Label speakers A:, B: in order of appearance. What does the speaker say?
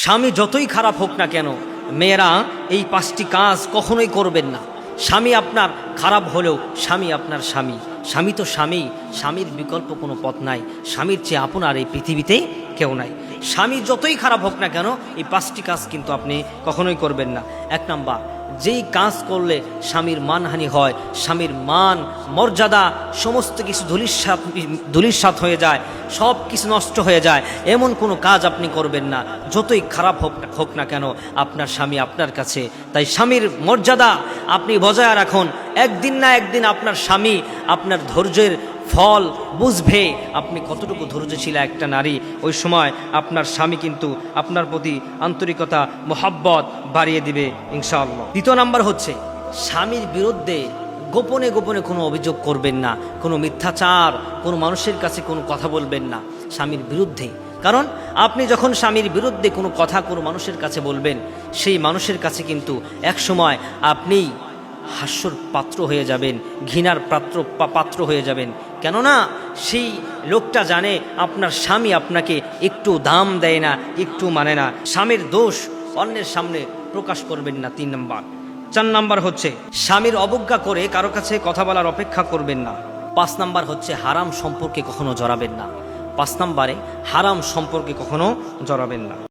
A: স্বামী যতই খারাপ হোক না কেন, মেয়েরা এই 5টি কাজ কখনোই করবেন না। স্বামী আপনার খারাপ হলেও স্বামী আপনার স্বামী, স্বামী তো স্বামী, স্বামীর বিকল্প কোনো পথ নাই, স্বামীর চেয়ে আপনার এই পৃথিবীতে কেউ নাই। স্বামী যতই খারাপ হোক না কেন, এই 5টি কাজ কিন্তু আপনি কখনোই করবেন না। 1 নাম্বার, যেই কাজ করলে স্বামীর মানহানি হয়, স্বামীর মান মর্যাদা সমস্ত কিছু ধূলিসাৎ হয়ে যায়, সব কিছু নষ্ট হয়ে যায়, এমন কোনো কাজ আপনি করবেন না, যতই খারাপ হোক না কেন আপনার স্বামী আপনার কাছে। তাই স্বামীর মর্যাদা আপনি বজায় রাখুন। একদিন না একদিন আপনার স্বামী আপনার ধৈর্যের ফল বুঝবে, আপনি কতটুকু ধৈর্যশীলা একটা নারী। ওই সময় আপনার স্বামী কিন্তু আপনার প্রতি আন্তরিকতা মোহাব্বত বাড়িয়ে দিবে ইনশাআল্লাহ। 2 নাম্বার হচ্ছে, স্বামীর বিরুদ্ধে গোপনে গোপনে কোনো অভিযোগ করবেন না, কোনো মিথ্যাচার, কোনো মানুষের কাছে কোনো কথা বলবেন না স্বামীর বিরুদ্ধে। কারণ আপনি যখন স্বামীর বিরুদ্ধে কোনো কথা কোনো মানুষের কাছে বলবেন, সেই মানুষের কাছে কিন্তু এক সময় আপনি হাস্যর পাত্র হয়ে যাবেন, ঘৃণার পাত্র হয়ে যাবেন। কেননা সেই লোকটা জানে আপনার স্বামী আপনাকে একটু দাম দেয় না, একটু মানে না। স্বামীর দোষ অন্যের সামনে প্রকাশ করবেন না। 3 নাম্বার। 4 নাম্বার হচ্ছে, স্বামীর অবজ্ঞা করে কারো কাছে কথা বলার অপেক্ষা করবেন না। 5 নাম্বার হচ্ছে, হারাম সম্পর্কে কখনো জড়াবেন না। 5 নাম্বারে, হারাম সম্পর্কে কখনো জড়াবেন না।